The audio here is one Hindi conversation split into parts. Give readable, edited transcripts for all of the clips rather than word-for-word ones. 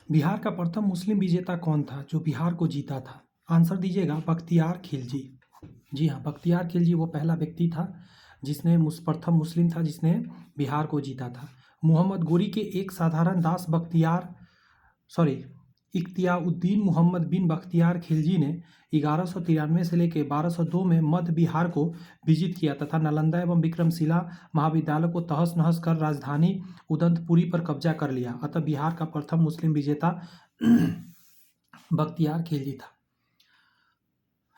बिहार का प्रथम मुस्लिम विजेता कौन था जो बिहार को जीता था? आंसर दीजिएगा बख्तियार खिलजी। जी हाँ, बख्तियार खिलजी वो पहला व्यक्ति था जिसने प्रथम मुस्लिम था जिसने बिहार को जीता था। मोहम्मद गोरी के एक साधारण दास इख्तियाउद्दीन मोहम्मद बिन बख्तियार खिलजी ने 1193 से लेकर 1202 में मध्य बिहार को विजित किया तथा नालंदा एवं विक्रमशिला महाविद्यालय को तहस नहस कर राजधानी उदंतपुरी पर कब्जा कर लिया। अतः बिहार का प्रथम मुस्लिम विजेता बख्तियार खिलजी था।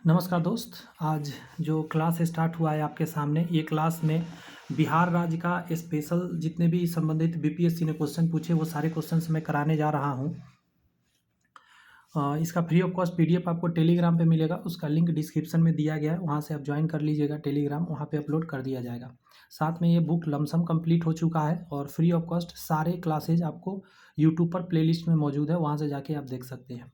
नमस्कार दोस्त, आज जो क्लास स्टार्ट हुआ है आपके सामने, ये क्लास में बिहार राज्य का स्पेशल जितने भी संबंधित बीपीएससी ने क्वेश्चन पूछे वो सारे क्वेश्चंस मैं कराने जा रहा हूँ। इसका फ्री ऑफ कॉस्ट पीडीएफ आपको टेलीग्राम पे मिलेगा, उसका लिंक डिस्क्रिप्शन में दिया गया है, वहाँ से आप ज्वाइन कर लीजिएगा टेलीग्राम, वहाँ पे अपलोड कर दिया जाएगा। साथ में ये बुक लमसम कंप्लीट हो चुका है और फ्री ऑफ कॉस्ट सारे क्लासेज आपको यूट्यूब पर प्लेलिस्ट में मौजूद है, वहाँ से जाके आप देख सकते हैं।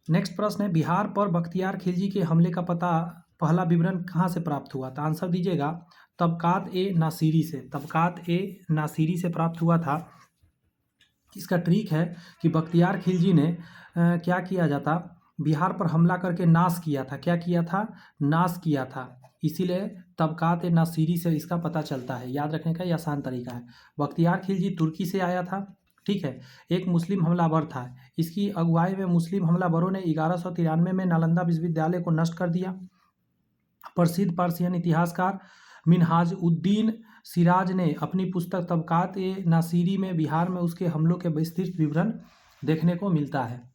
नेक्स्ट प्रश्न है, बिहार पर बख्तियार खिलजी के हमले का पहला विवरण कहाँ से प्राप्त हुआ था? आंसर दीजिएगा तबकात ए नासिरी से। तबकात ए नासिरी से प्राप्त हुआ था। इसका ट्रिक है कि बख्तियार खिलजी ने क्या किया जाता, बिहार पर हमला करके नाश किया था। क्या किया था? नाश किया था। इसीलिए तबकात ए नासिरी से इसका पता चलता है। याद रखने का ये आसान तरीका है। बख्तियार खिलजी तुर्की से आया था, ठीक है, एक मुस्लिम हमलावर था। इसकी अगुवाई में मुस्लिम हमलावरों ने 1193 में नालंदा विश्वविद्यालय को नष्ट कर दिया। प्रसिद्ध पर्शियन इतिहासकार मिनहाज उद्दीन सिराज ने अपनी पुस्तक तबकात ए नासिरी में बिहार में उसके हमलों के विस्तृत विवरण देखने को मिलता है।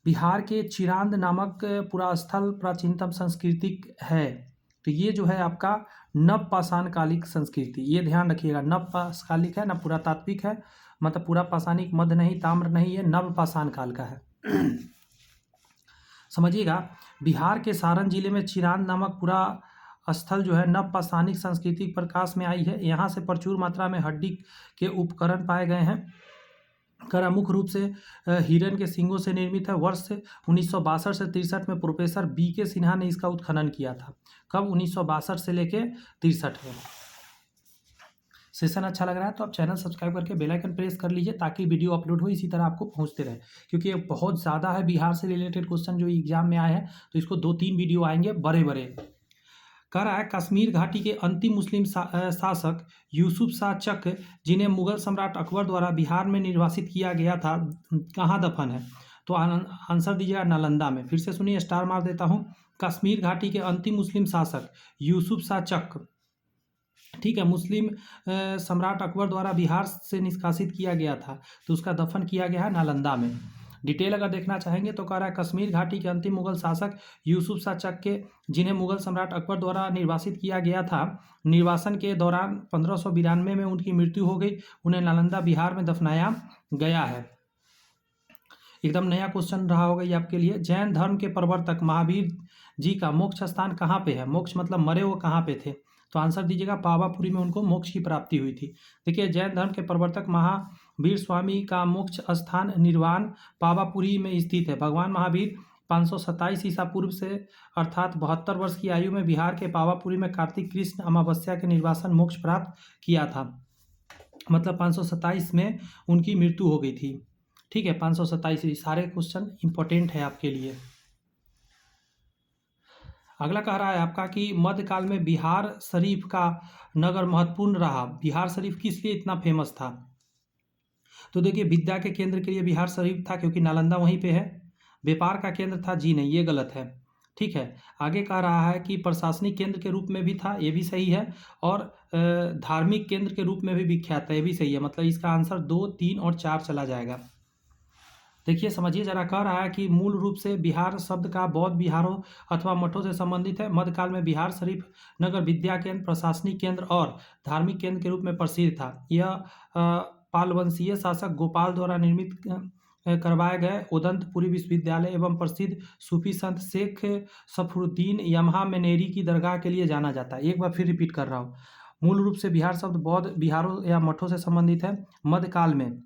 बिहार के चिरांद नामक पुरास्थल प्राचीनतम सांस्कृतिक है। तो ये जो है आपका नवपाषाण कालिक संस्कृति, ये ध्यान रखिएगा। नवपाषाणिक है ना, पुरातात्विक है, मतलब पूरा पाषाणिक, मध्य नहीं, ताम्र नहीं, ये नवपाषाण काल का है। समझिएगा, बिहार के सारण जिले में चिरांद नामक पूरा स्थल जो है नवपाषाणिक संस्कृति प्रकाश में आई है। यहाँ से प्रचुर मात्रा में हड्डी के उपकरण पाए गए हैं। कड़ा मुख्य रूप से हिरन के सींगों से निर्मित है। वर्ष 1962 से 63 में प्रोफेसर बी के सिन्हा ने इसका उत्खनन किया था। कब? 1962 से लेके 63 में। सेशन अच्छा लग रहा है तो आप चैनल सब्सक्राइब करके बेल आइकन प्रेस कर लीजिए ताकि वीडियो अपलोड हो इसी तरह आपको पहुंचते रहे, क्योंकि ये बहुत ज़्यादा है बिहार से रिलेटेड क्वेश्चन जो एग्जाम में आए हैं, तो इसको 2-3 वीडियो आएंगे बड़े बड़े। कह रहा है कश्मीर घाटी के अंतिम मुस्लिम शासक यूसुफ शाह चक, जिन्हें मुगल सम्राट अकबर द्वारा बिहार में निर्वासित किया गया था, कहाँ दफन है? तो आंसर दीजिएगा नालंदा में। फिर से सुनिए, स्टार मार देता हूँ। कश्मीर घाटी के अंतिम मुस्लिम शासक यूसुफ शाह चक, ठीक है, मुस्लिम सम्राट अकबर द्वारा बिहार से निष्कासित किया गया था, तो उसका दफन किया गया है नालंदा में। डिटेल अगर देखना चाहेंगे तो कह रहा है कश्मीर घाटी के अंतिम मुगल शासक यूसुफ शाह चक के, जिन्हें मुगल सम्राट अकबर द्वारा निर्वासित किया गया था, निर्वासन के दौरान 1592 में उनकी मृत्यु हो गई। उन्हें नालंदा बिहार में दफनाया गया है। एकदम नया क्वेश्चन रहा होगा ये आपके लिए। जैन धर्म के प्रवर्तक महावीर जी का मोक्ष स्थान कहाँ पे है? मोक्ष मतलब मरे वो कहाँ पे थे? तो आंसर दीजिएगा पावापुरी में उनको मोक्ष की प्राप्ति हुई थी। देखिए, जैन धर्म के प्रवर्तक महावीर स्वामी का मोक्ष स्थान निर्वाण पावापुरी में स्थित है। भगवान महावीर 527 ईसा पूर्व से अर्थात 72 वर्ष की आयु में बिहार के पावापुरी में कार्तिक कृष्ण अमावस्या के निर्वासन मोक्ष प्राप्त किया था। मतलब 527 में उनकी मृत्यु हो गई थी, ठीक है। 527। सारे क्वेश्चन इंपॉर्टेंट है आपके लिए। अगला कह रहा है आपका कि मध्यकाल में बिहार शरीफ का नगर महत्वपूर्ण रहा। बिहार शरीफ किस लिए इतना फेमस था? तो देखिए, विद्या के केंद्र के लिए बिहार शरीफ था क्योंकि नालंदा वहीं पे है। व्यापार का केंद्र था? जी नहीं, ये गलत है, ठीक है। आगे कह रहा है कि प्रशासनिक केंद्र के रूप में भी था, ये भी सही है, और धार्मिक केंद्र के रूप में भी विख्यात है, ये भी सही है। मतलब इसका आंसर 2, 3 और 4 चला जाएगा। देखिए, समझिए जरा, कह रहा है कि मूल रूप से बिहार शब्द का बौद्ध विहारों अथवा मठों से संबंधित है। मध्यकाल में बिहार शरीफ नगर विद्या केंद्र, प्रशासनिक केंद्र और धार्मिक केंद्र के रूप में प्रसिद्ध था। यह पालवंशीय शासक गोपाल द्वारा निर्मित करवाए गए उदंतपुरी विश्वविद्यालय एवं प्रसिद्ध सूफी संत शेख सफरुद्दीन यमहा मेनेरी की दरगाह के लिए जाना जाता है। एक बार फिर रिपीट कर रहा हूँ, मूल रूप से बिहार शब्द बौद्ध विहारों या मठों से संबंधित है। मध्यकाल में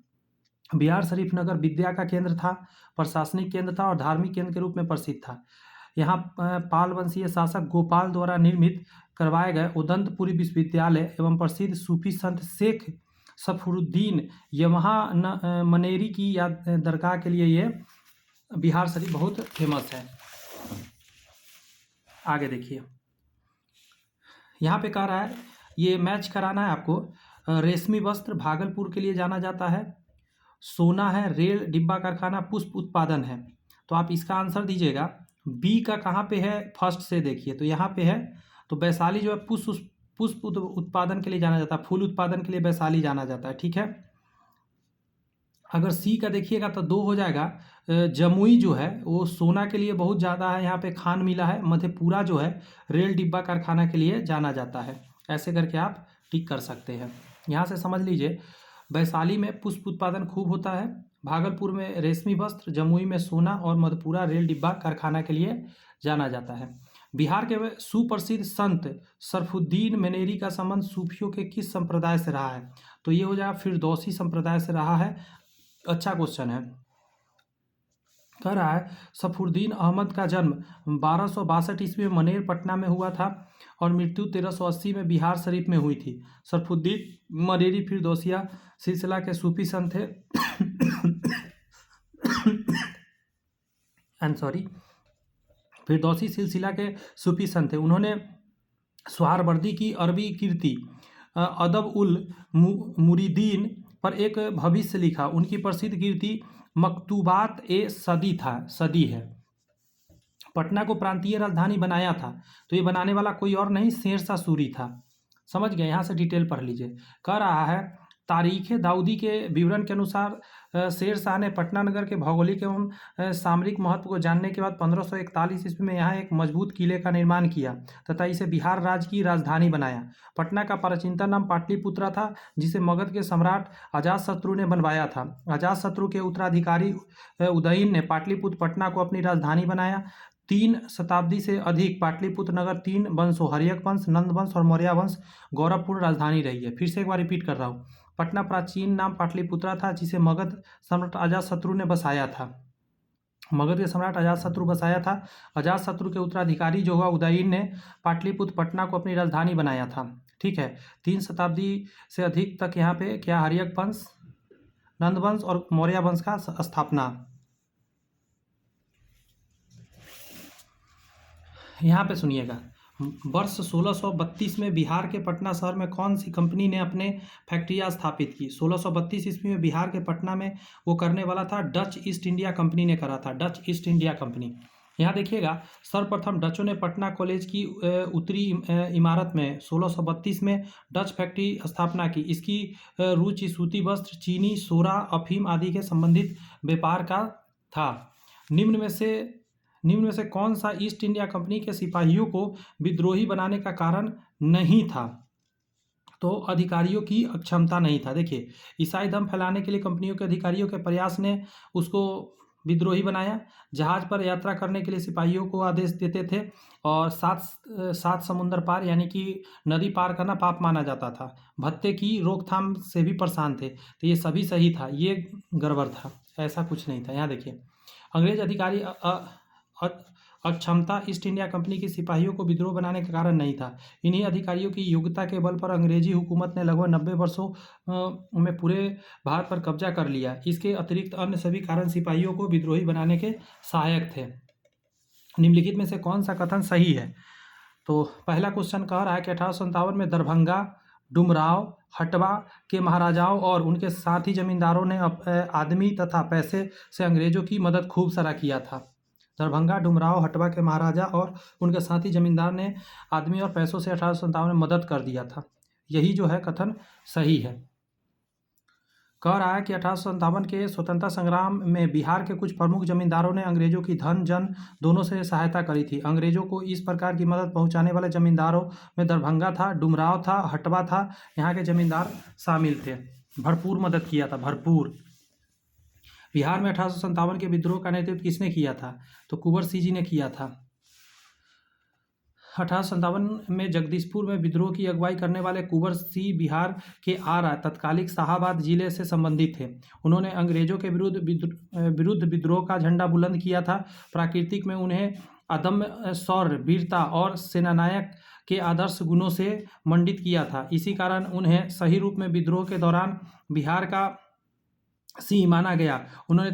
बिहार शरीफ नगर विद्या का केंद्र था, प्रशासनिक केंद्र था और धार्मिक केंद्र के रूप में प्रसिद्ध था। यहाँ पाल वंशीय शासक गोपाल द्वारा निर्मित करवाए गए उदंतपुरी विश्वविद्यालय एवं प्रसिद्ध सूफी संत शेख सफरुद्दीन यमहा मनेरी की याद दरगाह के लिए ये बिहार शरीफ बहुत फेमस है। आगे देखिए, यहाँ पे कह रहा है, ये मैच कराना है आपको। रेशमी वस्त्र भागलपुर के लिए जाना जाता है। सोना है, रेल डिब्बा कारखाना, पुष्प उत्पादन है। तो आप इसका आंसर दीजिएगा। बी का कहाँ पे है, फर्स्ट से देखिए तो यहाँ पे है। तो वैशाली जो है पुष्प उत्पादन के लिए जाना जाता है, फूल उत्पादन के लिए वैशाली जाना जाता है, ठीक है। अगर सी का देखिएगा तो 2 हो जाएगा। जमुई जो है वो सोना के लिए बहुत ज़्यादा है, यहाँ पे खान मिला है। मधेपुरा जो है रेल डिब्बा कारखाना के लिए जाना जाता है। ऐसे करके आप टिक कर सकते हैं। यहाँ से समझ लीजिए, वैशाली में पुष्प उत्पादन खूब होता है, भागलपुर में रेशमी वस्त्र, जमुई में सोना और मधेपुरा रेल डिब्बा कारखाना के लिए जाना जाता है। बिहार के सुप्रसिद्ध संत सरफुद्दीन मनेरी का संबंध सूफियों के किस संप्रदाय से रहा है? तो ये हो जाएगा फिरदौसी संप्रदाय से रहा है। अच्छा क्वेश्चन है। कह रहा है सफरुद्दीन अहमद का जन्म 1262 ईस्वी में मनेर पटना में हुआ था और मृत्यु 1380 में बिहार शरीफ में हुई थी। सरफुद्दीन मनेरी फिरदौसिया सिलसिला के सूफी संत थे। फिरदौसी सिलसिला के सूफी संत थे। उन्होंने सुहरावर्दी की अरबी कीर्ति अदब उल मुरीदीन पर एक भविष्य लिखा। उनकी प्रसिद्ध कीर्ति मकतूबात ए सदी है। पटना को प्रांतीय राजधानी बनाया था, तो ये बनाने वाला कोई और नहीं, शेरशाह सूरी था। समझ गए, यहाँ से डिटेल पढ़ लीजिए। कह रहा है तारीख दाऊदी के विवरण के अनुसार शेरशाह ने पटना नगर के भौगोलिक एवं सामरिक महत्व को जानने के बाद 1541 ईस्वी में यहाँ एक मजबूत किले का निर्माण किया तथा इसे बिहार राज्य की राजधानी बनाया। पटना का प्राचीनतम नाम पाटलिपुत्रा था, जिसे मगध के सम्राट अजातशत्रु ने बनवाया था। अजातशत्रु के उत्तराधिकारी उदयन ने पाटलिपुत्र पटना को अपनी राजधानी बनाया। 3 शताब्दी से अधिक पाटलिपुत्र नगर 3 वंशों हर्यक वंश, नंद वंश और मौर्य वंश गौरवपूर्ण राजधानी रही है। फिर से एक बार रिपीट कर रहा हूँ, पटना प्राचीन नाम पाटलिपुत्रा था, जिसे मगध सम्राट अजातशत्रु ने बसाया था। मगध के सम्राट अजातशत्रु बसाया था। अजातशत्रु के उत्तराधिकारी जो हुआ उदयन ने पाटलिपुत्र पटना को अपनी राजधानी बनाया था। ठीक है, 3 शताब्दी से अधिक तक यहाँ पे क्या हर्यक वंश, नंद वंश और मौर्य वंश का स्थापना। यहाँ पे सुनिएगा, वर्ष 1632 में बिहार के पटना शहर में कौन सी कंपनी ने अपने फैक्ट्रियाँ स्थापित की? 1632 ईस्वी में बिहार के पटना में वो करने वाला था डच ईस्ट इंडिया कंपनी ने करा था, डच ईस्ट इंडिया कंपनी। यहाँ देखिएगा, सर्वप्रथम डचों ने पटना कॉलेज की उत्तरी इमारत में 1632 में डच फैक्ट्री स्थापना की। इसकी रुचि सूती वस्त्र, चीनी, सोरा, अफीम आदि के संबंधित व्यापार का था। निम्न में से कौन सा ईस्ट इंडिया कंपनी के सिपाहियों को विद्रोही बनाने का कारण नहीं था? तो अधिकारियों की अक्षमता नहीं था। देखिए, ईसाई धर्म फैलाने के लिए कंपनियों के अधिकारियों के प्रयास ने उसको विद्रोही बनाया। जहाज पर यात्रा करने के लिए सिपाहियों को आदेश देते थे और सात समुंदर पार यानी कि नदी पार करना पाप माना जाता था। भत्ते की रोकथाम से भी परेशान थे। तो ये सभी सही था, ये गड़बड़ था, ऐसा कुछ नहीं था। यहाँ देखिए, अंग्रेज अधिकारी अक्षमता ईस्ट इंडिया कंपनी के सिपाहियों को विद्रोह बनाने का कारण नहीं था। इन्हीं अधिकारियों की योग्यता के बल पर अंग्रेजी हुकूमत ने लगभग 90 वर्षों में पूरे भारत पर कब्जा कर लिया। इसके अतिरिक्त अन्य सभी कारण सिपाहियों को विद्रोही बनाने के सहायक थे। निम्नलिखित में से कौन सा कथन सही है? तो पहला क्वेश्चन कह रहा है कि 1857 में दरभंगा, डुमराव, हटवा के महाराजाओं और उनके साथी जमींदारों ने आदमी तथा पैसे से अंग्रेजों की मदद खूब सारा किया था। दरभंगा, डुमराव, हटवा के महाराजा और उनके साथी जमींदार ने आदमी और पैसों से 1857 में मदद कर दिया था। यही जो है कथन सही है। कह रहा है कि 1857 के स्वतंत्रता संग्राम में बिहार के कुछ प्रमुख जमींदारों ने अंग्रेजों की धन जन दोनों से सहायता करी थी। अंग्रेजों को इस प्रकार की मदद पहुंचाने वाले जमींदारों में दरभंगा था, डुमराव था, हटवा था। यहाँ के जमींदार शामिल थे। भरपूर मदद किया था, भरपूर। बिहार में 1857 के विद्रोह का नेतृत्व किसने किया था? तो कुंवर सिंह जी ने किया था। 1857 में जगदीशपुर में विद्रोह की अगुवाई करने वाले कुंवर सिंह बिहार के आरा तत्कालिक शाहाबाद जिले से संबंधित थे। उन्होंने अंग्रेजों के विरुद्ध विद्रोह का झंडा बुलंद किया था। प्राकृतिक में उन्हें अदम्य शौर्य, वीरता और सेनानायक के आदर्श गुणों से मंडित किया था। इसी कारण उन्हें सही रूप में विद्रोह के दौरान बिहार का सिंह माना गया। उन्होंने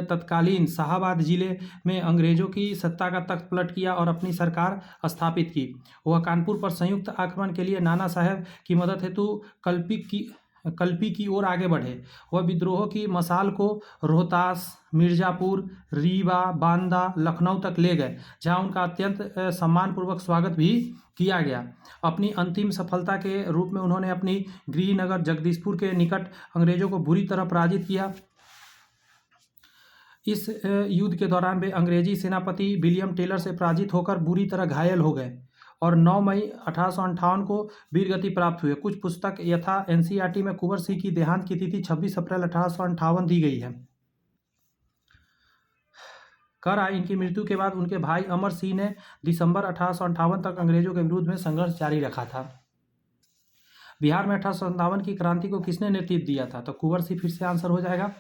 तत्कालीन शाहाबाद जिले में अंग्रेजों की सत्ता का तख्त पलट किया और अपनी सरकार स्थापित की। वह कानपुर पर संयुक्त आक्रमण के लिए नाना साहब की मदद हेतु कल्पी की ओर आगे बढ़े। वह विद्रोह की मशाल को रोहतास, मिर्जापुर, रीवा, बांदा, लखनऊ तक ले गए, जहां उनका अत्यंत सम्मानपूर्वक स्वागत भी किया गया। अपनी अंतिम सफलता के रूप में उन्होंने अपनी गृहनगर जगदीशपुर के निकट अंग्रेजों को बुरी तरह पराजित किया। इस युद्ध के दौरान वे अंग्रेजी सेनापति विलियम टेलर से पराजित होकर बुरी तरह घायल हो गए और 9 मई 1858 को वीरगति प्राप्त हुए। कुछ पुस्तक यथा एनसीईआरटी में कुंवर सिंह की देहांत की तिथि 26 अप्रैल 1858 दी गई है। इनकी मृत्यु के बाद उनके भाई अमर सिंह ने दिसंबर 1858 तक अंग्रेजों के विरुद्ध में संघर्ष जारी रखा था। बिहार में 1857 की क्रांति को किसने नेतृत्व दिया था? तो कुंवर सिंह फिर से आंसर हो जाएगा।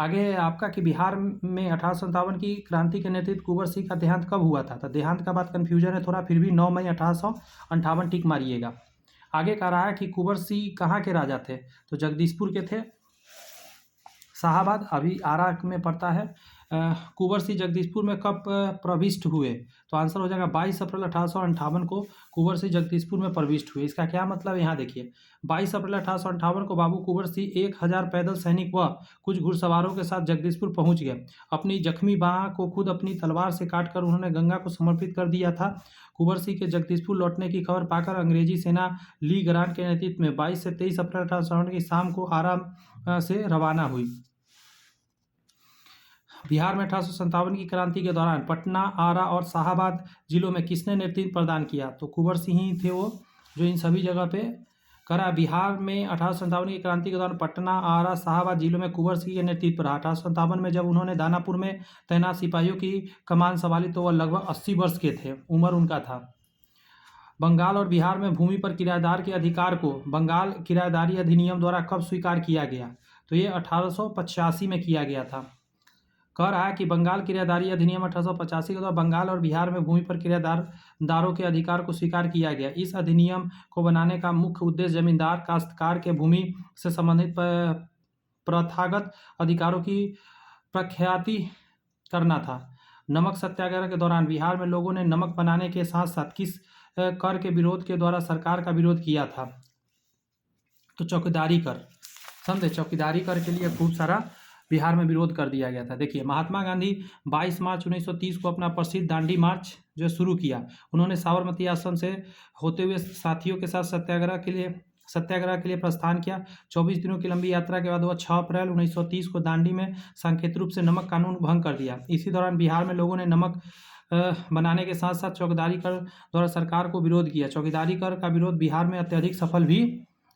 आगे आपका कि बिहार में 1857 की क्रांति के नेतृत्व कुंवर सिंह का देहांत कब हुआ था? तो देहांत का बात कन्फ्यूजन है थोड़ा, फिर भी 9 मई 1858 टिक मारिएगा। आगे कह रहा है कि कुंवर सिंह कहाँ के राजा थे? तो जगदीशपुर के थे। शाहाबाद अभी आरा में पड़ता है। कुंवर सिंह जगदीशपुर में कब प्रविष्ट हुए? तो आंसर हो जाएगा 22 अप्रैल 1858 को कुंवर सिंह जगदीशपुर में प्रविष्ट हुए। इसका क्या मतलब है यहाँ देखिए, 22 अप्रैल 1858 को बाबू कुंवर सिंह 1000 पैदल सैनिक व कुछ घुड़सवारों के साथ जगदीशपुर पहुंच गए। अपनी जख्मी बाह को खुद अपनी तलवार से काटकर उन्होंने गंगा को समर्पित कर दिया था। कुंवर सिंह के जगदीशपुर लौटने की खबर पाकर अंग्रेजी सेना ली ग्रांट के नेतृत्व में 22 से 23 अप्रैल 1858 की शाम को आरा से रवाना हुई। बिहार में 1857 की क्रांति के दौरान पटना, आरा और शाहाबाद जिलों में किसने नेतृत्व प्रदान किया? तो कुंवर सिंह ही थे वो, जो इन सभी जगह पे करा। बिहार में 1857 की क्रांति के दौरान पटना, आरा, शाहाबाद जिलों में कुंवर सिंह के नेतृत्व रहा। 1857 में जब उन्होंने दानापुर में तैनात सिपाहियों की कमान संभाली तो वह लगभग 80 वर्ष के थे, उम्र उनका था। बंगाल और बिहार में भूमि पर किराएदार के अधिकार को बंगाल किराएदारी अधिनियम द्वारा कब स्वीकार किया गया? तो ये 1885 में किया गया था। कह रहा है कि बंगाल किराएदारी अधिनियम 1885 के द्वारा बंगाल और बिहार में भूमि पर किराएदारों के अधिकार को स्वीकार किया गया। इस अधिनियम को बनाने का मुख्य उद्देश्य जमींदार काश्तकार के भूमि से संबंधित प्रथागत अधिकारों की प्रख्याति करना था। नमक सत्याग्रह के दौरान बिहार में लोगों ने नमक बनाने के साथ साथ किस कर के विरोध के द्वारा सरकार का विरोध किया था? तो चौकीदारी कर। समझे, चौकीदारी कर के लिए खूब सारा बिहार में विरोध कर दिया गया था। देखिए, महात्मा गांधी 22 मार्च 1930 को अपना प्रसिद्ध दांडी मार्च जो शुरू किया, उन्होंने साबरमती आश्रम से होते हुए साथियों के साथ सत्याग्रह के लिए प्रस्थान किया। 24 दिनों की लंबी यात्रा के बाद वह 6 अप्रैल 1930 को दांडी में सांकेतिक रूप से नमक कानून भंग कर दिया। इसी दौरान बिहार में लोगों ने नमक बनाने के साथ साथ चौकीदारी कर द्वारा सरकार को विरोध किया। चौकीदारी कर का विरोध बिहार में अत्यधिक सफल भी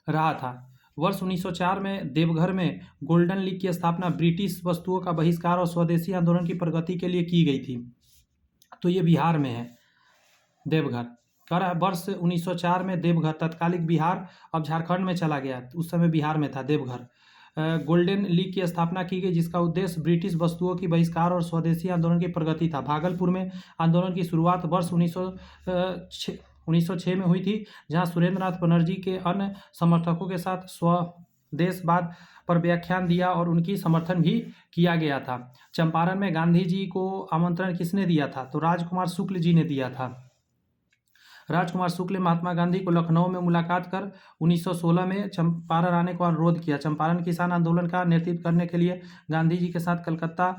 रहा था। वर्ष 1904 में देवघर में गोल्डन लीग की स्थापना ब्रिटिश वस्तुओं का बहिष्कार और स्वदेशी आंदोलन की प्रगति के लिए की गई थी। तो ये बिहार में है देवघर। कह रहा है वर्ष 1904 में देवघर, तत्कालिक बिहार अब झारखंड में चला गया, उस समय बिहार में था देवघर। गोल्डन लीग की स्थापना की गई जिसका उद्देश्य ब्रिटिश वस्तुओं की बहिष्कार और स्वदेशी आंदोलन की प्रगति था। भागलपुर में आंदोलन की शुरुआत वर्ष 1906 में हुई थी, जहां सुरेंद्रनाथ बनर्जी के अन्य समर्थकों के साथ स्वदेशवाद पर व्याख्यान दिया और उनकी समर्थन भी किया गया था। चंपारण में गांधी जी को आमंत्रण किसने दिया था? तो राजकुमार शुक्ल जी ने दिया था। राजकुमार शुक्ल ने महात्मा गांधी को लखनऊ में मुलाकात कर 1916 में चंपारण आने का अनुरोध किया। चंपारण किसान आंदोलन का नेतृत्व करने के लिए गांधी जी के साथ कलकत्ता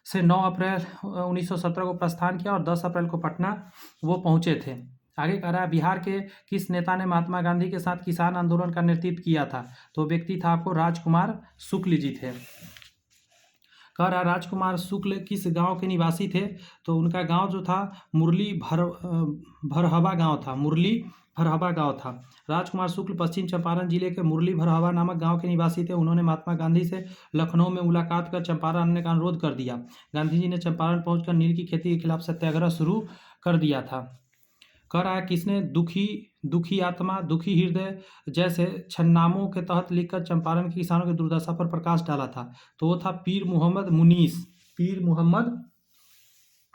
से 9 अप्रैल 1917 को प्रस्थान किया और 10 अप्रैल को पटना वो पहुंचे थे। आगे कह रहा है बिहार के किस नेता ने महात्मा गांधी के साथ किसान आंदोलन का नेतृत्व किया था? तो व्यक्ति था आपको राजकुमार शुक्ल जी थे। कह रहा राजकुमार शुक्ल किस गांव के निवासी थे? तो उनका गांव जो था मुरली भरहवा गांव था। राजकुमार शुक्ल पश्चिम चंपारण जिले के मुरली भरहवा नामक गांव के निवासी थे। उन्होंने महात्मा गांधी से लखनऊ में मुलाकात कर चंपारण आने का अनुरोध कर दिया। गांधी जी ने चंपारण पहुंचकर नील की खेती के खिलाफ सत्याग्रह शुरू कर दिया था। कह रहा है किसने दुखी आत्मा दुखी हृदय जैसे छन्नामों के तहत लिखकर चंपारण के किसानों की दुर्दशा पर प्रकाश डाला था? तो वो था पीर मोहम्मद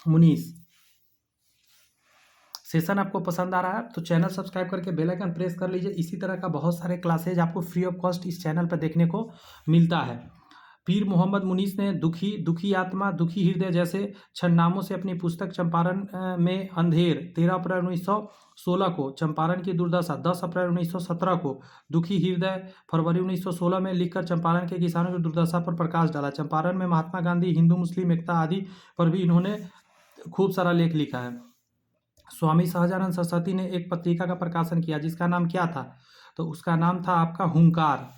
मुनीस। सेशन आपको पसंद आ रहा है तो चैनल सब्सक्राइब करके बेल आइकन प्रेस कर लीजिए। इसी तरह का बहुत सारे क्लासेज आपको फ्री ऑफ कॉस्ट इस चैनल पर देखने को मिलता है। पीर मोहम्मद मुनीस ने दुखी आत्मा दुखी हृदय जैसे छह नामों से अपनी पुस्तक चंपारण में अंधेर 13 अप्रैल 1916 को, चंपारण की दुर्दशा 10 अप्रैल 1917 को, दुखी हृदय फरवरी 1916 में लिखकर चंपारण के किसानों की दुर्दशा पर प्रकाश डाला। चंपारण में महात्मा गांधी, हिंदू मुस्लिम एकता आदि पर भी इन्होंने खूब सारा लेख लिखा है। स्वामी सहजानंद सरस्वती ने एक पत्रिका का प्रकाशन किया जिसका नाम क्या था, तो उसका नाम था आपका हुंकार।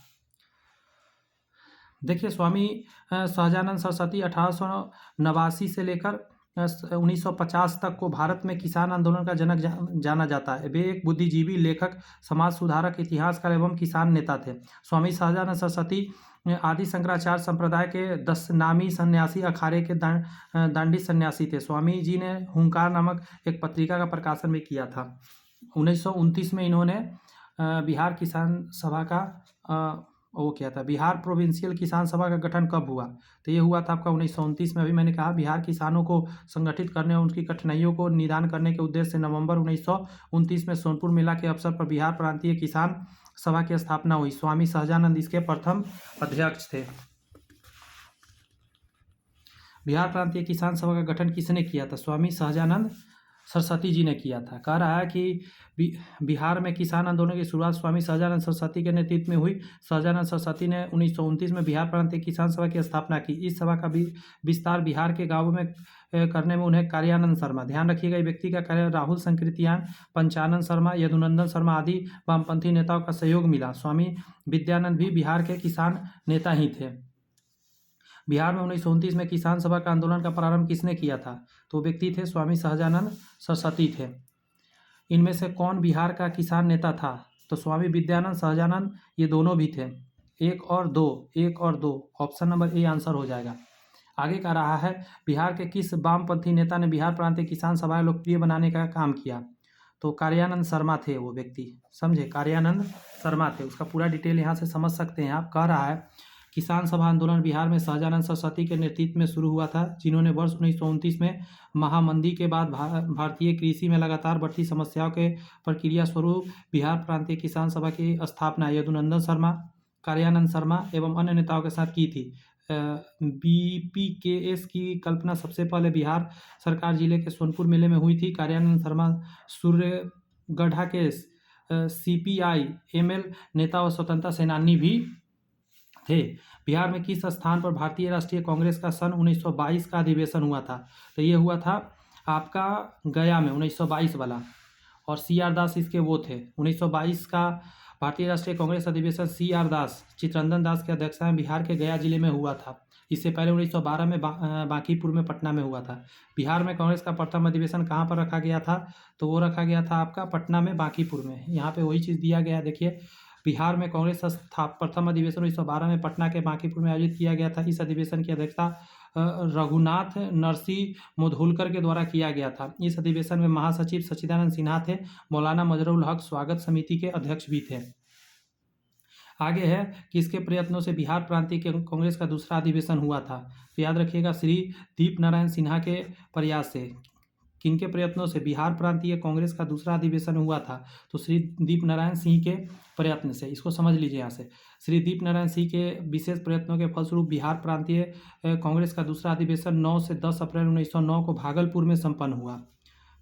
देखिए स्वामी सहजानंद सरस्वती 1889 से लेकर 1950 तक को भारत में किसान आंदोलन का जनक जाना जाता है। वे एक बुद्धिजीवी, लेखक, समाज सुधारक, इतिहासकार एवं किसान नेता थे। स्वामी सहजानंद सरस्वती आदि शंकराचार्य संप्रदाय के 10 नामी सन्यासी अखाड़े के दांडी सन्यासी थे। स्वामी जी ने हुंकार नामक एक पत्रिका का प्रकाशन भी किया था। 1929 में इन्होंने बिहार किसान सभा का वो किया था। बिहार प्रोविंशियल किसान सभा का गठन कब हुआ, तो ये हुआ था आपका 1929 में। अभी मैंने कहा बिहार किसानों को संगठित करने और उनकी कठिनाइयों को निदान करने के उद्देश्य से नवंबर 1929 में सोनपुर मेला के अवसर पर बिहार प्रांतीय किसान सभा की स्थापना हुई। स्वामी सहजानंद इसके प्रथम अध्यक्ष थे। बिहार प्रांतीय किसान सभा का गठन किसने किया था, स्वामी सहजानंद सरस्वती जी ने किया था। कह रहा है कि बिहार में किसान आंदोलन की शुरुआत स्वामी सहजानंद सरस्वती के नेतृत्व में हुई। सहजानंद सरस्वती ने 1929 में बिहार प्रांतीय किसान सभा की स्थापना की। इस सभा का विस्तार बिहार के गांवों में करने में उन्हें कार्यानंद शर्मा, ध्यान रखिएगा व्यक्ति का कार्य, राहुल संकृतियान, पंचानंद शर्मा, यदुनंदन शर्मा आदि वामपंथी नेताओं का सहयोग मिला। स्वामी विद्यानंद भी बिहार के किसान नेता ही थे। बिहार में 1929 में किसान सभा का आंदोलन का प्रारंभ किसने किया था, तो व्यक्ति थे स्वामी सहजानंद सरस्वती थे। इनमें से कौन बिहार का किसान नेता था, तो स्वामी विद्यानंद, सहजानंद ये दोनों भी थे। 1 और 2 ऑप्शन नंबर ए आंसर हो जाएगा। आगे का रहा है बिहार के किस वामपंथी नेता ने बिहार प्रांतीय किसान सभा लोकप्रिय बनाने का काम किया, तो कार्यानंद शर्मा थे वो व्यक्ति, समझे, कार्यानंद शर्मा थे। उसका पूरा डिटेल यहाँ से समझ सकते हैं आप। कह रहा है किसान सभा आंदोलन बिहार में सहजानंद सरस्वती के नेतृत्व में शुरू हुआ था, जिन्होंने वर्ष 1929 में महामंदी के बाद भारतीय कृषि में लगातार बढ़ती समस्याओं के प्रक्रिया स्वरूप बिहार प्रांतीय किसान सभा की स्थापना यदुनंदन शर्मा, कार्यानंद शर्मा एवं अन्य नेताओं के साथ की थी। BPKS की कल्पना सबसे पहले बिहार सरकार जिले के सोनपुर मेले में हुई थी। कार्यानंद शर्मा सूर्यगढ़ा के CPI ML नेता व स्वतंत्रता सेनानी भी थे। बिहार में किस स्थान पर भारतीय राष्ट्रीय कांग्रेस का सन 1922 का अधिवेशन हुआ था, तो ये हुआ था आपका गया में 1922 वाला, और CR दास इसके वो थे। 1922 का भारतीय राष्ट्रीय कांग्रेस अधिवेशन CR दास, चित्रंजन दास की अध्यक्षता में बिहार के गया जिले में हुआ था। इससे पहले 1912 में बांकीपुर में पटना में हुआ था। बिहार में कांग्रेस का प्रथम अधिवेशन कहाँ पर रखा गया था, तो वो रखा गया था आपका पटना में बांकीपुर में। यहाँ पे वही चीज़ दिया गया है, देखिए बिहार में कांग्रेस प्रथम अधिवेशन 1912 में पटना के बांकीपुर में आयोजित किया गया था। इस अधिवेशन की अध्यक्षता रघुनाथ नरसिंह मुधोलकर के द्वारा किया गया था। इस अधिवेशन में महासचिव सच्चिदानंद सिन्हा थे। मौलाना मजरुल हक स्वागत समिति के अध्यक्ष भी थे। आगे है किसके प्रयत्नों से बिहार प्रांतीय कांग्रेस का दूसरा अधिवेशन हुआ था, तो याद रखिएगा श्री दीप नारायण सिन्हा के प्रयास से। किनके प्रयत्नों से बिहार प्रांतीय कांग्रेस का दूसरा अधिवेशन हुआ था, तो श्री दीप नारायण सिंह के प्रयत्न से। इसको समझ लीजिए यहाँ से, श्री दीप नारायण सिंह के विशेष प्रयत्नों के फलस्वरूप बिहार प्रांतीय कांग्रेस का दूसरा अधिवेशन 9 से 10 अप्रैल 1909 को भागलपुर में संपन्न हुआ।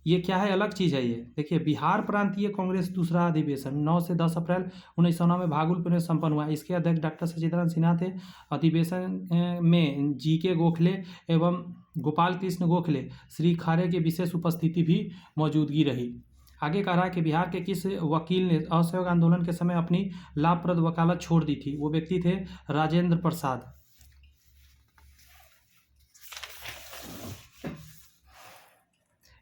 ये क्या है, अलग चीज़ है ये। देखिए बिहार प्रांतीय कांग्रेस दूसरा अधिवेशन 9 से 10 अप्रैल 1909 में भागलपुर में संपन्न हुआ। इसके अध्यक्ष डॉक्टर सच्चिदानंद सिन्हा थे। अधिवेशन में GK गोखले एवं गोपाल कृष्ण गोखले, श्री खारे की विशेष उपस्थिति भी मौजूदगी रही। आगे कह रहा है कि बिहार के किस वकील ने असहयोग आंदोलन के समय अपनी लाभप्रद वकालत छोड़ दी थी, वो व्यक्ति थे राजेंद्र प्रसाद।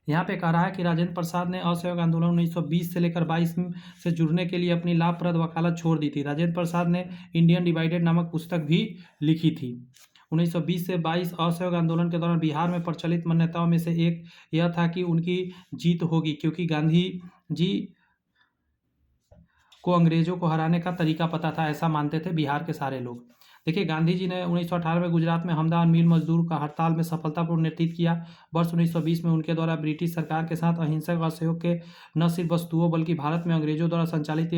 यहाँ पे कह रहा है कि राजेंद्र प्रसाद ने असहयोग आंदोलन 1920 से लेकर 22 से जुड़ने के लिए अपनी लाभप्रद वकालत छोड़ दी थी। राजेंद्र प्रसाद ने इंडियन डिवाइडेड नामक पुस्तक भी लिखी थी। 1920 से 22 असहयोग आंदोलन के दौरान बिहार में प्रचलित मान्यताओं में से एक यह था कि उनकी जीत होगी, क्योंकि गांधी जी को अंग्रेजों को हराने का तरीका पता था, ऐसा मानते थे बिहार के सारे लोग। देखिए, गांधी जी ने 1918 में गुजरात में हमदर्द मिल मजदूर का हड़ताल में सफलतापूर्ण नेतृत्व किया। वर्ष 1920 में उनके द्वारा ब्रिटिश सरकार के साथ अहिंसक असहयोग के न सिर्फ वस्तुओं बल्कि भारत में अंग्रेजों द्वारा संचालित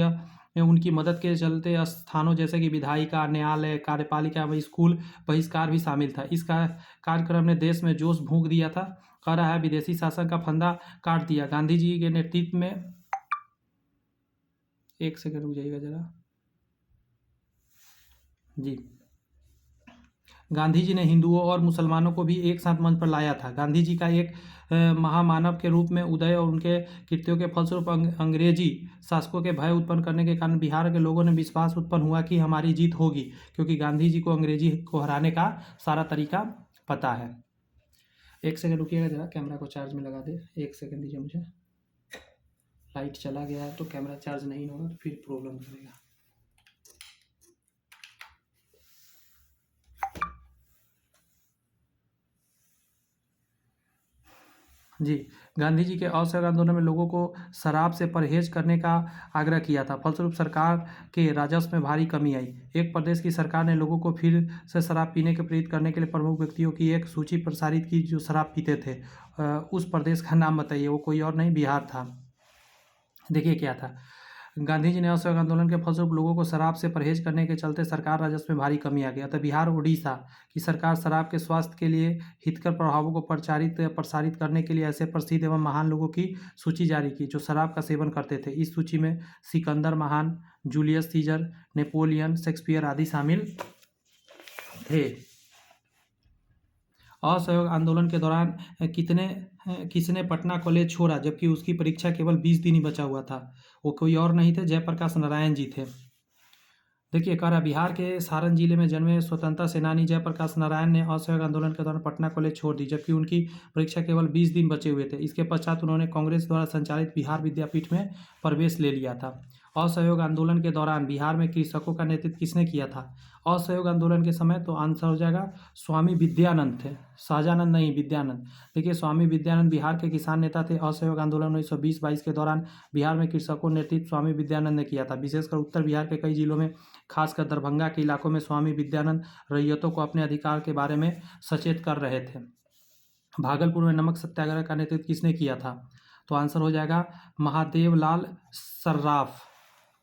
उनकी मदद के चलते स्थानों जैसे कि विधायिका, न्यायालय, कार्यपालिका व स्कूल बहिष्कार भी शामिल था। इस कार्यक्रम ने देश में जोश फूंक दिया था। कह रहा है विदेशी शासन का फंदा काट दिया। गांधी जी के नेतृत्व में, एक सेकंड रुक जाइएगा जरा जी, गांधी जी ने हिंदुओं और मुसलमानों को भी एक साथ मंच पर लाया था। गांधी जी का एक महामानव के रूप में उदय और उनके कृत्यों के फलस्वरूप अंग्रेजी शासकों के भय उत्पन्न करने के कारण बिहार के लोगों ने विश्वास उत्पन्न हुआ कि हमारी जीत होगी, क्योंकि गांधी जी को अंग्रेजी को हराने का सारा तरीका पता है। एक सेकंड रुकिएगा जरा, कैमरा को चार्ज में लगा दे। एक सेकंड दीजिए मुझे, लाइट चला गया है तो कैमरा चार्ज नहीं होगा तो फिर प्रॉब्लम करेगा। जी, गांधी जी के असहयोग आंदोलन में लोगों को शराब से परहेज करने का आग्रह किया था। फलस्वरूप सरकार के राजस्व में भारी कमी आई। एक प्रदेश की सरकार ने लोगों को फिर से शराब पीने के प्रेरित करने के लिए प्रमुख व्यक्तियों की एक सूची प्रसारित की जो शराब पीते थे। उस प्रदेश का नाम बताइए। वो कोई और नहीं, बिहार था। देखिए क्या था, गांधी जी ने असहयोग आंदोलन के फलस्वरूप लोगों को शराब से परहेज करने के चलते सरकार राजस्व में भारी कमी आ गया था। बिहार, उड़ीसा की सरकार शराब के स्वास्थ्य के लिए हितकर प्रभावों को प्रसारित करने के लिए ऐसे प्रसिद्ध एवं महान लोगों की सूची जारी की जो शराब का सेवन करते थे। इस सूची में सिकंदर महान, जूलियस सीजर, नेपोलियन, शेक्सपियर आदि शामिल थे। असहयोग आंदोलन के दौरान किसने पटना कॉलेज छोड़ा जबकि उसकी परीक्षा केवल 20 दिन ही बचा हुआ था? वो कोई और नहीं थे, जयप्रकाश नारायण जी थे। देखिए, कह रहा बिहार के सारण जिले में जन्मे स्वतंत्रता सेनानी जयप्रकाश नारायण ने असहयोग आंदोलन के दौरान पटना कॉलेज छोड़ दी जबकि उनकी परीक्षा केवल 20 दिन बचे हुए थे। इसके पश्चात उन्होंने कांग्रेस द्वारा संचालित बिहार विद्यापीठ में प्रवेश ले लिया था। असहयोग आंदोलन के दौरान बिहार में कृषकों का नेतृत्व किसने किया था? असहयोग आंदोलन के समय तो आंसर हो जाएगा स्वामी विद्यानंद थे, सहजानंद नहीं, विद्यानंद। देखिए, स्वामी विद्यानंद बिहार के किसान नेता थे। असहयोग आंदोलन 1920-22 के दौरान बिहार में कृषकों नेतृत्व स्वामी विद्यानंद ने किया था। विशेषकर उत्तर बिहार के कई जिलों में, खासकर दरभंगा के इलाकों में स्वामी विद्यानंद रैयतों को अपने अधिकार के बारे में सचेत कर रहे थे। भागलपुर में नमक सत्याग्रह का नेतृत्व किसने किया था? तो आंसर हो जाएगा महादेव लाल सर्राफ।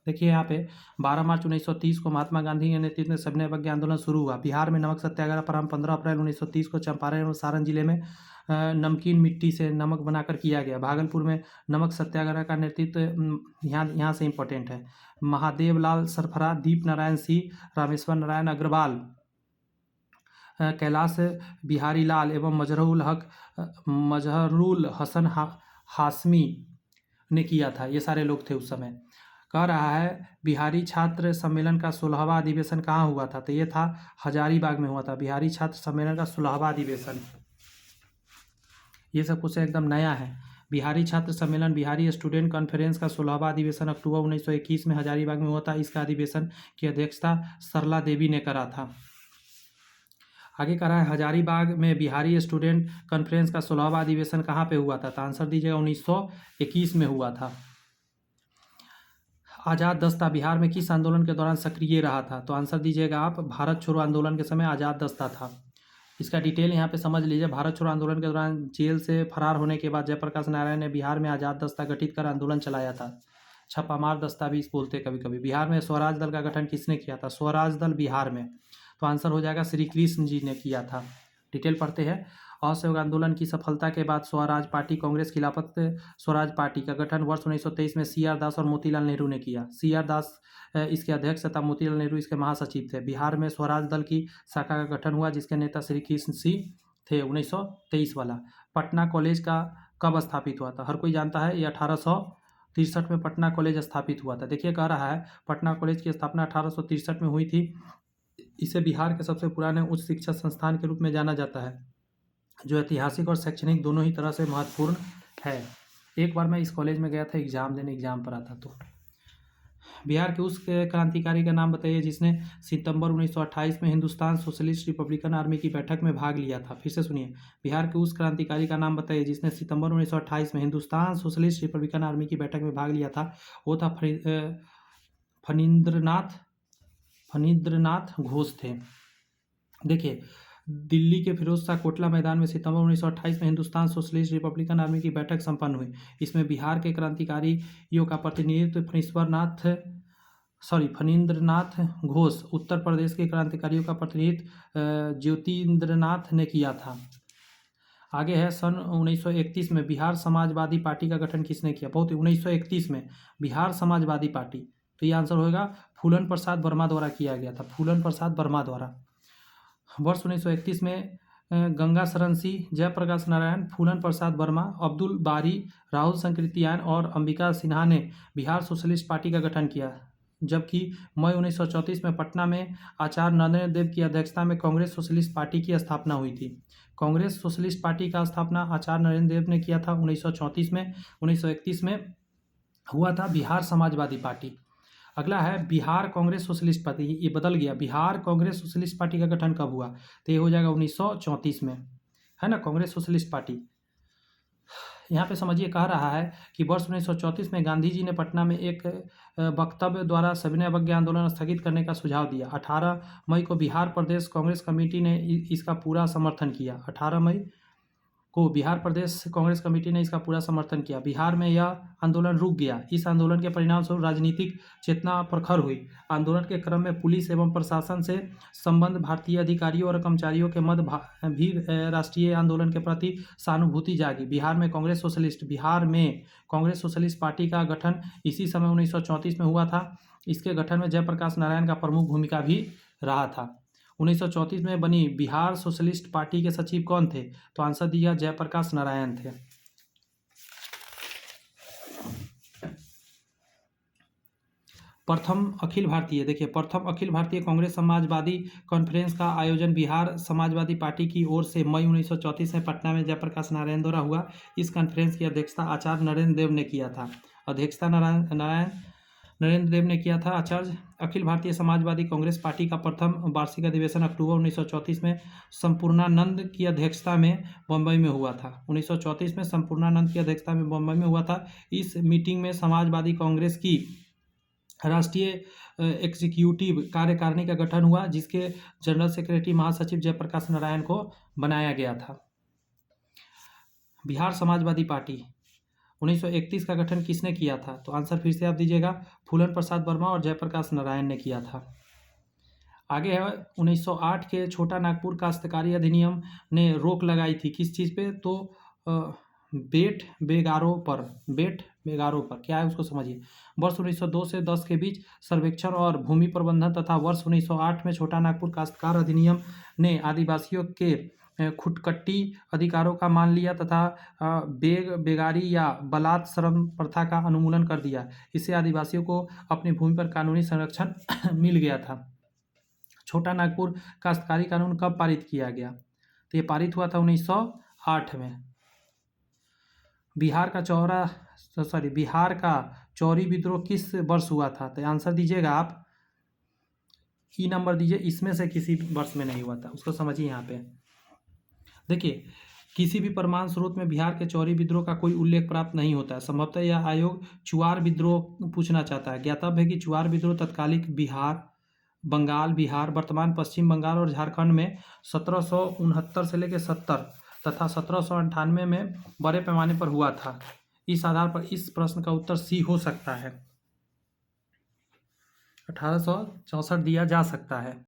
देखिए यहाँ पे 12 मार्च 1930 को महात्मा गांधी के नेतृत्व में सविनय अवज्ञा आंदोलन शुरू हुआ। बिहार में नमक सत्याग्रह प्रारंभ 15 अप्रैल 1930 को चंपारण और सारण जिले में नमकीन मिट्टी से नमक बनाकर किया गया। भागलपुर में नमक सत्याग्रह का नेतृत्व यहाँ से इम्पोर्टेंट है महादेव लाल सरफरा, दीप नारायण सिंह, रामेश्वर नारायण अग्रवाल, कैलाश बिहारी लाल एवं मजहरुल हसन हाशमी ने किया था। ये सारे लोग थे उस समय। कह रहा है बिहारी छात्र सम्मेलन का 16वां अधिवेशन कहाँ हुआ था? तो ये था हजारीबाग में हुआ था। बिहारी छात्र सम्मेलन का 16वां अधिवेशन। ये सब कुछ एकदम नया है। बिहारी छात्र सम्मेलन बिहारी स्टूडेंट कॉन्फ्रेंस का 16वां अधिवेशन अक्टूबर 1921 में हजारीबाग में हुआ था। इसका अधिवेशन की अध्यक्षता सरला देवी ने करा था। आगे कह रहा है हजारीबाग में बिहारी स्टूडेंट कॉन्फ्रेंस का 16वां अधिवेशन कहाँ पे हुआ था? तो आंसर दीजिएगा 1921 में हुआ था। आज़ाद दस्ता बिहार में किस आंदोलन के दौरान सक्रिय रहा था? तो आंसर दीजिएगा आप भारत छोड़ो आंदोलन के समय आज़ाद दस्ता था। इसका डिटेल यहाँ पे समझ लीजिए। भारत छोड़ो आंदोलन के दौरान जेल से फरार होने के बाद जयप्रकाश नारायण ने बिहार में आज़ाद दस्ता गठित कर आंदोलन चलाया था। छापामार दस्ता भी बोलते कभी कभी। बिहार में स्वराज दल का गठन किसने किया था? स्वराज दल बिहार में, तो आंसर हो जाएगा श्री कृष्ण जी ने किया था। डिटेल पढ़ते हैं। असहयोग आंदोलन की सफलता के बाद स्वराज पार्टी कांग्रेस खिलाफत स्वराज पार्टी का गठन वर्ष 1923 में CR दास और मोतीलाल नेहरू ने किया। CR दास इसके अध्यक्ष तथा मोतीलाल नेहरू इसके महासचिव थे। बिहार में स्वराज दल की शाखा का गठन हुआ जिसके नेता श्री कृष्ण सिंह थे। 1923 वाला। पटना कॉलेज का कब स्थापित हुआ था? हर कोई जानता है ये 1863 में पटना कॉलेज स्थापित हुआ था। देखिए, कह रहा है पटना कॉलेज की स्थापना 1863 में हुई थी। इसे बिहार के सबसे पुराने उच्च शिक्षा संस्थान के रूप में जाना जाता है, जो ऐतिहासिक और शैक्षणिक दोनों ही तरह से महत्वपूर्ण है। एक बार मैं इस कॉलेज में गया था एग्जाम देने, एग्जाम पर आता। तो बिहार के उस क्रांतिकारी का नाम बताइए जिसने सितंबर 1928 में हिंदुस्तान सोशलिस्ट रिपब्लिकन आर्मी की बैठक में भाग लिया था। फिर से सुनिए, बिहार के उस क्रांतिकारी का नाम बताइए जिसने सितंबर 1928 में हिंदुस्तान सोशलिस्ट रिपब्लिकन आर्मी की बैठक में भाग लिया था। वो था फणींद्रनाथ घोष थे। देखिए, दिल्ली के फिरोज शाह कोटला मैदान में सितंबर 1928 में हिंदुस्तान सोशलिस्ट रिपब्लिकन आर्मी की बैठक संपन्न हुई। इसमें बिहार के क्रांतिकारियों का प्रतिनिधित्व फणींद्रनाथ घोष, उत्तर प्रदेश के क्रांतिकारियों का प्रतिनिधित्व ज्योतिन्द्रनाथ ने किया था। आगे है, सन 1931 में बिहार समाजवादी पार्टी का गठन किसने किया? बहुत 1931 में बिहार समाजवादी पार्टी, तो ये आंसर होगा फूलन प्रसाद वर्मा द्वारा किया गया था, फूलन प्रसाद वर्मा द्वारा। वर्ष 1931 में गंगा शरण सिंह, जयप्रकाश नारायण, फूलन प्रसाद वर्मा, अब्दुल बारी, राहुल संकृतियान और अंबिका सिन्हा ने बिहार सोशलिस्ट पार्टी का गठन किया। जबकि मई 1934 में पटना में आचार्य नरेंद्र देव की अध्यक्षता में कांग्रेस सोशलिस्ट पार्टी की स्थापना हुई थी। कांग्रेस सोशलिस्ट पार्टी का स्थापना आचार्य नरेंद्र देव ने किया था 1934 में। 1931 में हुआ था बिहार समाजवादी पार्टी। अगला है बिहार कांग्रेस सोशलिस्ट पार्टी, ये बदल गया, बिहार कांग्रेस सोशलिस्ट पार्टी का गठन कब हुआ? तो ये हो जाएगा 1934 में, है ना, कांग्रेस सोशलिस्ट पार्टी। यहाँ पे समझिए, कह रहा है कि वर्ष 1934 में गांधी जी ने पटना में एक वक्तव्य द्वारा सविनय अवज्ञा आंदोलन स्थगित करने का सुझाव दिया। 18 मई को बिहार प्रदेश कांग्रेस कमेटी ने इसका पूरा समर्थन किया। 18 मई को बिहार प्रदेश कांग्रेस कमेटी ने इसका पूरा समर्थन किया। बिहार में यह आंदोलन रुक गया। इस आंदोलन के परिणामस्वरूप राजनीतिक चेतना प्रखर हुई। आंदोलन के क्रम में पुलिस एवं प्रशासन से संबंध भारतीय अधिकारियों और कर्मचारियों के मध्य भी राष्ट्रीय आंदोलन के प्रति सहानुभूति जागी। बिहार में कांग्रेस सोशलिस्ट पार्टी का गठन इसी समय 1934 में हुआ था। इसके गठन में जयप्रकाश नारायण का प्रमुख भूमिका भी रहा था। 1934 में बनी बिहार सोशलिस्ट पार्टी के सचिव कौन थे? तो आंसर दिया जयप्रकाश नारायण थे। प्रथम अखिल भारतीय कांग्रेस समाजवादी कॉन्फ्रेंस का आयोजन बिहार समाजवादी पार्टी की ओर से मई 1934 में पटना में जयप्रकाश नारायण द्वारा हुआ। इस कॉन्फ्रेंस की अध्यक्षता आचार्य नरेंद्र देव ने किया था। नरेंद्र देव ने किया था आचार्य। अखिल भारतीय समाजवादी कांग्रेस पार्टी का प्रथम वार्षिक अधिवेशन अक्टूबर 1934 में संपूर्णानंद की अध्यक्षता में बम्बई में हुआ था। 1934 में संपूर्णानंद की अध्यक्षता में बम्बई में हुआ था। इस मीटिंग में समाजवादी कांग्रेस की राष्ट्रीय एग्जीक्यूटिव कार्यकारिणी का गठन हुआ, जिसके जनरल सेक्रेटरी महासचिव जयप्रकाश नारायण को बनाया गया था। बिहार समाजवादी पार्टी 1931 का गठन किसने किया था? तो आंसर फिर से आप दीजिएगा, फूलन प्रसाद वर्मा और जयप्रकाश नारायण ने किया था। आगे है 1908 के छोटा नागपुर काश्तकारी अधिनियम ने रोक लगाई थी किस चीज़ पे? तो बेट बेगारों पर क्या है उसको समझिए। वर्ष 1902 से 10 के बीच सर्वेक्षण और भूमि प्रबंधन तथा वर्ष 1908 में छोटा नागपुर काश्तकार अधिनियम ने आदिवासियों के खुटकट्टी अधिकारों का मान लिया तथा बेगारी या बलात् श्रम प्रथा का उन्मूलन कर दिया। इससे आदिवासियों को अपनी भूमि पर कानूनी संरक्षण मिल गया था। छोटा नागपुर काश्तकारी कानून कब पारित किया गया? तो ये पारित हुआ था 1908 में। बिहार का चौरी विद्रोह किस वर्ष हुआ था? तो आंसर दीजिएगा आप, ई नंबर दीजिए, इसमें से किसी वर्ष में नहीं हुआ था, उसको समझिए। यहाँ पे देखिए, किसी भी प्रमाण स्रोत में बिहार के चौरी विद्रोह का कोई उल्लेख प्राप्त नहीं होता है। संभवतः यह आयोग चुआर विद्रोह पूछना चाहता है। ज्ञातव्य है कि चुआर विद्रोह तत्कालिक बिहार, वर्तमान पश्चिम बंगाल और झारखंड में 1769 से लेकर 70 तथा 1798 में बड़े पैमाने पर हुआ था। इस आधार पर इस प्रश्न का उत्तर सी हो सकता है, 1864 दिया जा सकता है।